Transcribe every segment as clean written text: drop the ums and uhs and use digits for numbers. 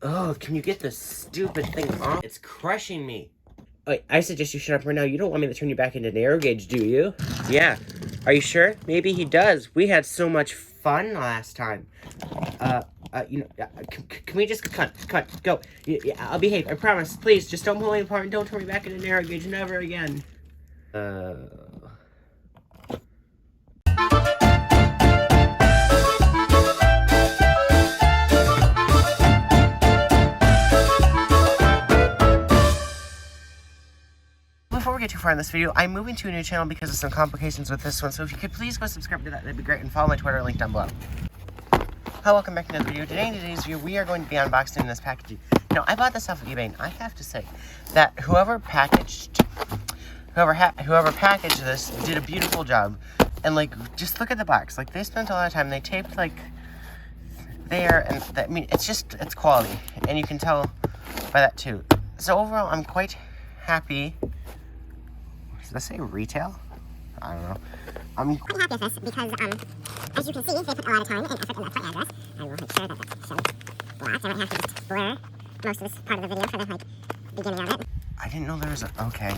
Oh, can you get this stupid thing off? It's crushing me. Wait, I suggest you shut up right now. You don't want me to turn you back into an air gauge, do you? Yeah. Are you sure? Maybe he does. We had so much fun last time. Can we just cut, go. Yeah, I'll behave, I promise. Please, just don't pull me apart and don't turn me back into an air gauge, never again. Before we get too far in this video, I'm moving to a new channel because of some complications with this one, so if you could please go subscribe to that, that'd be great, and follow my Twitter link down below. Hi, welcome back to another video. Today in today's video, we are going to be unboxing this packaging. You know, I bought this off of eBay, and I have to say that whoever packaged this did a beautiful job. And like, just look at the box. Like, they spent a lot of time. They taped like there, and I mean, it's quality, and you can tell by that too. So overall, I'm quite happy. Does that say retail? I don't know. I'm quite happy with this because, as you can see, they put a lot of time and effort in that address. I will make sure that that's shown black. I might have to just blur most of this part of the video for the, beginning of it. I didn't know there was a... Okay.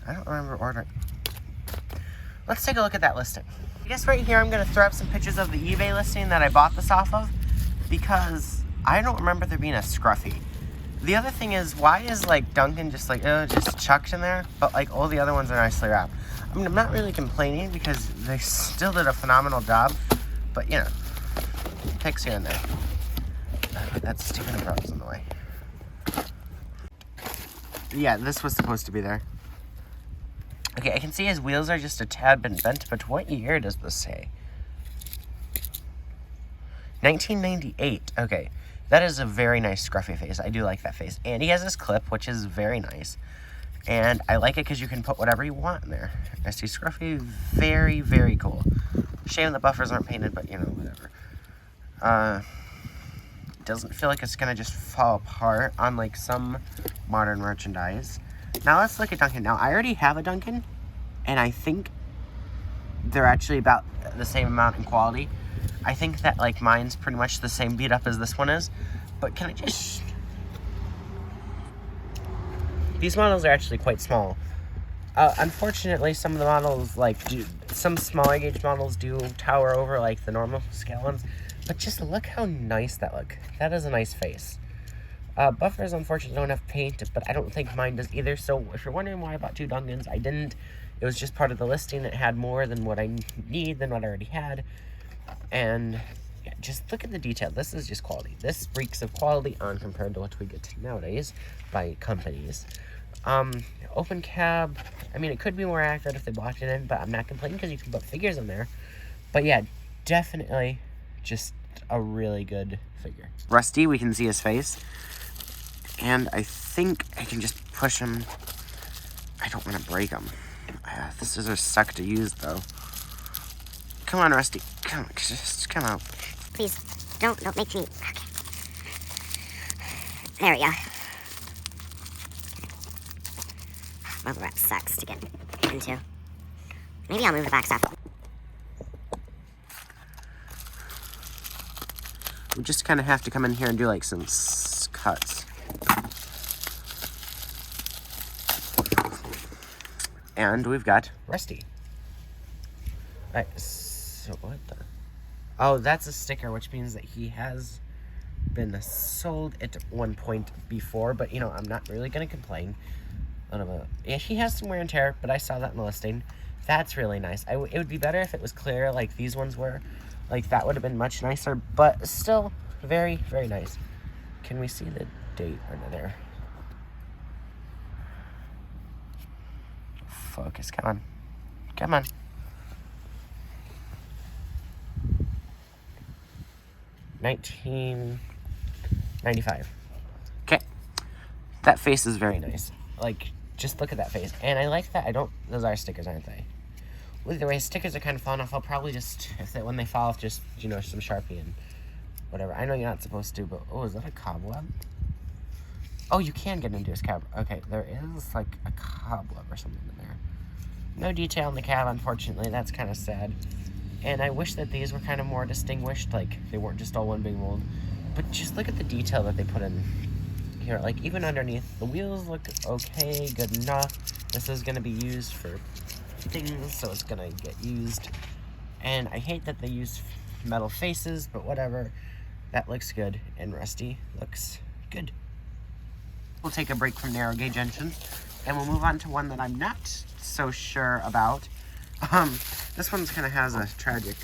I don't remember ordering. Let's take a look at that listing. I guess right here I'm going to throw up some pictures of the eBay listing that I bought this off of, because I don't remember there being a scruffy. The other thing is, why is like Duncan just like, just chucked in there, but like all the other ones are nicely wrapped? I mean, I'm not really complaining because they still did a phenomenal job, but you know, pics here and there. That stupid umbrella's in the way. Yeah, this was supposed to be there. Okay, I can see his wheels are just a tad bit bent, but what year does this say? 1998. Okay, that is a very nice scruffy face. I do like that face. And he has this clip, which is very nice. And I like it because you can put whatever you want in there. I see scruffy, very, very cool. Shame the buffers aren't painted, but you know, whatever. Doesn't feel like it's gonna just fall apart on like some modern merchandise. Now let's look at Duncan. Now I already have a Duncan, and I think they're actually about the same amount in quality. I think that like mine's pretty much the same beat up as this one is, but can I just... These models are actually quite small. Unfortunately, some of the models some smaller gauge models do tower over like the normal scale ones, but just look how nice that look. That is a nice face. Buffers unfortunately don't have paint, but I don't think mine does either. So if you're wondering why I bought two Duncans, I didn't. It was just part of the listing. It had more than what I need, than what I already had. And yeah, just look at the detail. This is just quality. This reeks of quality on compared to what we get nowadays by companies. Open cab. I mean, it could be more accurate if they blocked it in, but I'm not complaining because you can put figures in there. But yeah, definitely just a really good figure. Rusty, we can see his face. And I think I can just push him. I don't want to break him. This scissors suck to use, though. Come on, Rusty. Come on, just come out. Please, don't make me... Okay. There we go. Well, the wrap sucks to get into. Maybe I'll move the back stuff. We just kind of have to come in here and do like some cuts. And we've got Rusty. Alright, so what the... Oh, that's a sticker, which means that he has been sold at one point before, but you know, I'm not really going to complain. Yeah, he has some wear and tear, but I saw that in the listing. That's really nice. It would be better if it was clear like these ones were. Like, that would have been much nicer, but still very, very nice. Can we see the date under there? Focus, come on. Come on. $19.95. Okay. That face is very nice. Like, just look at that face. And I like that. Those are stickers, aren't they? Well, either way, stickers are kind of falling off. I'll probably just, when they fall off, just, you know, some Sharpie and whatever. I know you're not supposed to, but, oh, is that a cobweb? Oh, you can get into his cab. Okay, there is, like, a cobweb or something in there. No detail in the cab, unfortunately. That's kind of sad. And I wish that these were kind of more distinguished, like they weren't just all one big mold. But just look at the detail that they put in here. Like even underneath, the wheels look okay, good enough. This is gonna be used for things, so it's gonna get used. And I hate that they use metal faces, but whatever. That looks good, and Rusty looks good. We'll take a break from narrow gauge engine, and we'll move on to one that I'm not so sure about. This one's kind of has a tragic,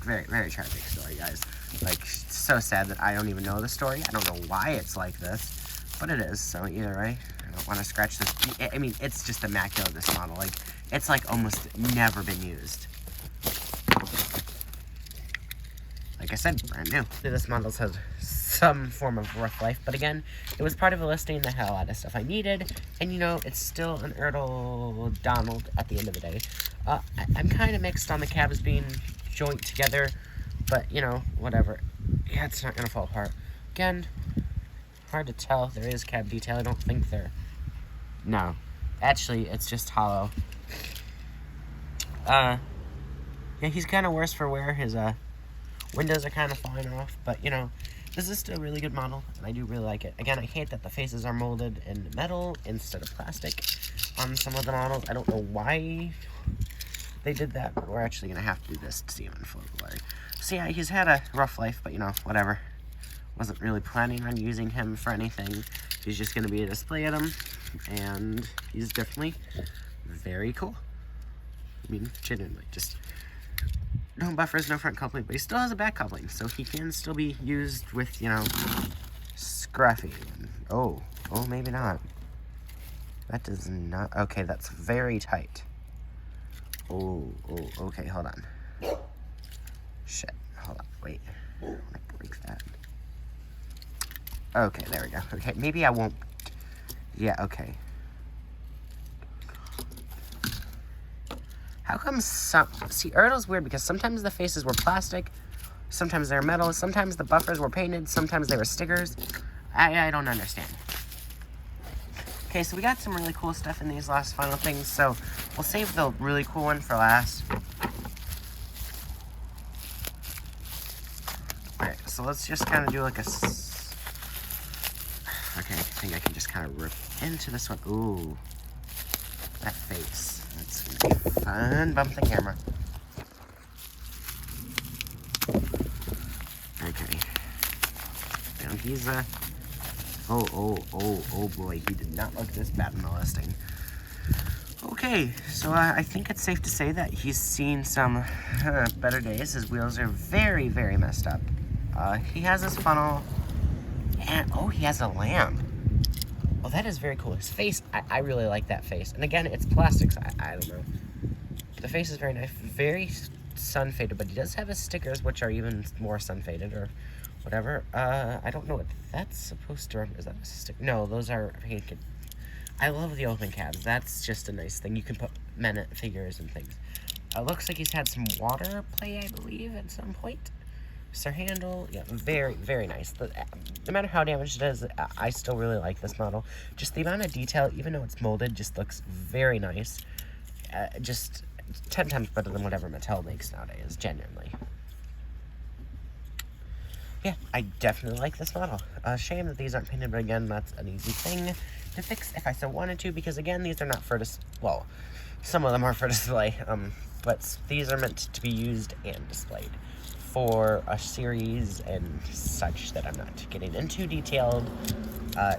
very, very tragic story, guys. Like, so sad that I don't even know the story. I don't know why it's like this, but it is. So either way, I don't want to scratch this. I mean, it's just immaculate, this model. Like, it's like almost never been used. Like I said, brand new. This model's had some form of rough life, but again, it was part of a listing that had a lot of stuff I needed, and you know, it's still an Ertl Donald at the end of the day. I'm kind of mixed on the cabs being joint together, but you know, whatever. Yeah, it's not gonna fall apart. Again, hard to tell. There is cab detail. I don't think there. No, actually, it's just hollow. Yeah, he's kind of worse for wear. His windows are kind of falling off, but you know, this is still a really good model, and I do really like it. Again, I hate that the faces are molded in metal instead of plastic on some of the models. I don't know why they did that, but we're actually going to have to do this to see him in full glory. So yeah, he's had a rough life, but you know, whatever. Wasn't really planning on using him for anything. He's just going to be a display item, and he's definitely very cool. I mean, genuinely, just no buffers, no front coupling, but he still has a back coupling, so he can still be used with, you know, scruffy. Oh, maybe not. That does not, okay, that's very tight. Oh, okay, hold on. Shit, hold on, wait. I want to break that. Okay, there we go. Okay, maybe I won't, yeah, okay. How come some... See, Ertl's weird because sometimes the faces were plastic, sometimes they were metal, sometimes the buffers were painted, sometimes they were stickers. I don't understand. Okay, so we got some really cool stuff in these last final things, so we'll save the really cool one for last. Alright, so let's just kind of do like a... Okay, I think I can just kind of rip into this one. Ooh. That face. That's gonna be fun. Bump the camera. Okay. Now he's oh boy, he did not look this bad in the listing. Okay, so I think it's safe to say that he's seen some better days. His wheels are very, very messed up. He has his funnel, and oh, he has a lamp. Oh, that is very cool. His face, I really like that face. And again, it's plastics. I don't know. The face is very nice. Very sun faded, but he does have his stickers, which are even more sun faded or whatever. I don't know what that's supposed to... Is that a stick? No, those are painted. I love the open cabs. That's just a nice thing. You can put men figures and things. Looks like he's had some water play, I believe, at some point. Sir handle, yeah, very, very nice. No matter how damaged it is, I still really like this model. Just the amount of detail, even though it's molded, just looks very nice. Just 10 times better than whatever Mattel makes nowadays, genuinely. Yeah, I definitely like this model. Shame that these aren't painted, but again, that's an easy thing to fix if I so wanted to, because again, these are not for well, some of them are for display, but these are meant to be used and displayed for a series and such that I'm not getting into detailed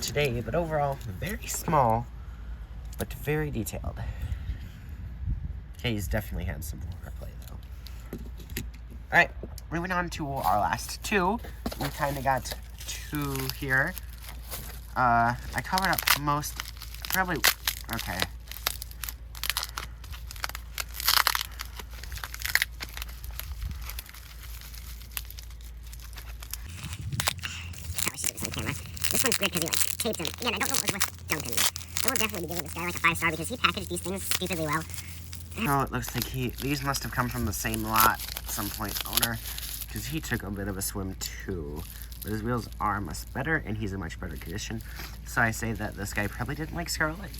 today, but overall, very small, but very detailed. Okay, he's definitely had some more play, though. Alright, moving on to our last two. We kind of got two here. I covered up most, probably, okay. This one's great because he like taped them. Again, I don't know what was with Duncan. I will definitely be giving this guy like a 5-star because he packaged these things stupidly well. Oh, it looks like these must have come from the same lot at some point, owner, because he took a bit of a swim too. But his wheels are much better, and he's in much better condition. So I say that this guy probably didn't like Scarlet.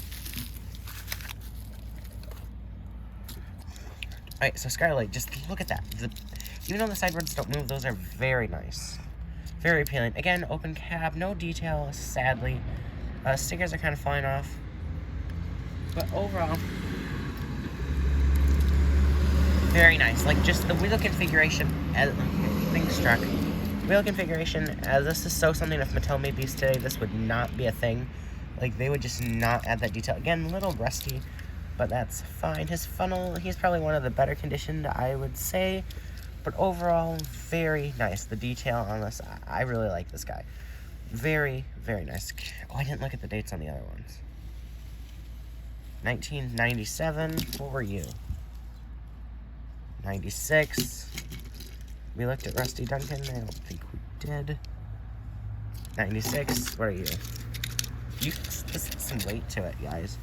Alright, so Skylight, just look at that. Even though the sideboards don't move, those are very nice. Very appealing. Again, open cab, no detail, sadly. Stickers are kind of flying off. But overall, very nice. Like, just the wheel configuration, as things struck. Wheel configuration, this is so something if Mattel made these today, this would not be a thing. Like, they would just not add that detail. Again, a little rusty, but that's fine. His funnel, he's probably one of the better conditioned, I would say. But overall, very nice. The detail on this, I really like this guy. Very, very nice. Oh, I didn't look at the dates on the other ones. 1997, what were you? 96. We looked at Rusty Duncan, I don't think we did. 96, what are you? This has some weight to it, guys.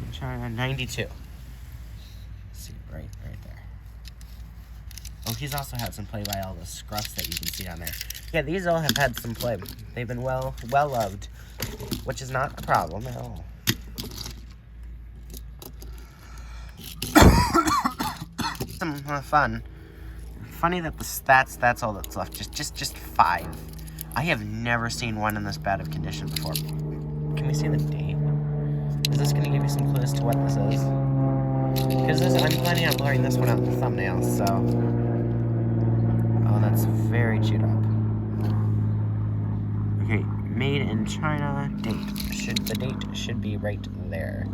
I'm trying 92. Let's see, right there. Oh, he's also had some play by all the scruffs that you can see on there. Yeah, these all have had some play. They've been well loved, which is not a problem at all. Some fun. Funny that that's all that's left. Just 5. I have never seen one in this bad of condition before. Can we see the date? Is this going to give you some clues to what this is? Because I'm planning on blurring this one out in the thumbnail, so... Oh, that's very chewed up. Okay, made in China. Date. The date should be right there.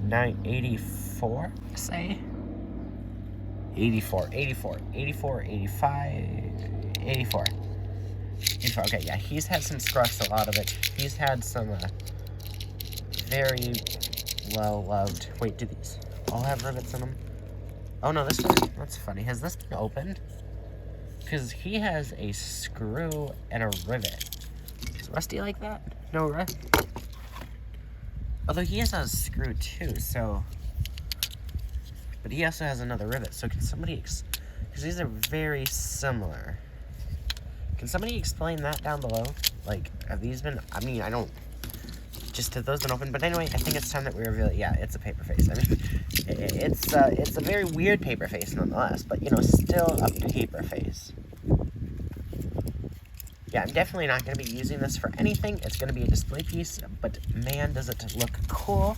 984, say? 84, 85, 84. Okay, yeah, he's had some scruffs, a lot of it. He's had some very well-loved... Wait, do these all have rivets in them? Oh, no, this one, that's funny. Has this been opened? Because he has a screw and a rivet. Is Rusty like that? No, right? Although he has a screw, too, so... But he also has another rivet, so can somebody... Because these are very similar. Can somebody explain that down below? Like, have these been... I mean, I don't... Just have those been opened? But anyway, I think it's time that we reveal it. Yeah, it's a paper face. I mean, it's a very weird paper face nonetheless, but, you know, still a paper face. Yeah, I'm definitely not going to be using this for anything. It's going to be a display piece, but man, does it look cool.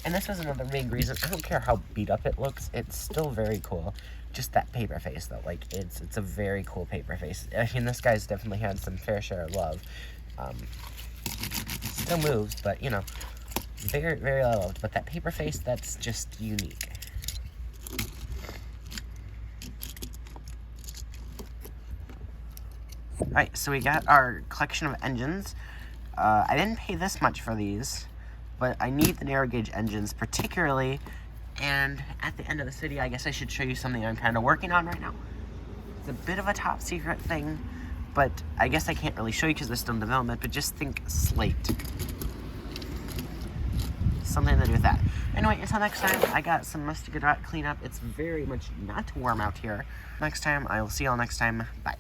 And this was another big reason. I don't care how beat up it looks. It's still very cool. Just that paper face, though. Like, it's a very cool paper face. I mean, this guy's definitely had some fair share of love. Still moves, but, you know, very, very loved. But that paper face, that's just unique. Alright, so we got our collection of engines. I didn't pay this much for these, but I need the narrow gauge engines particularly, and at the end of this video, I guess I should show you something I'm kind of working on right now. It's a bit of a top secret thing, but I guess I can't really show you because they're still in development, but just think slate. Something to do with that. Anyway, until next time, I got some musty cleanup. It's very much not warm out here. Next time, I will see y'all next time. Bye.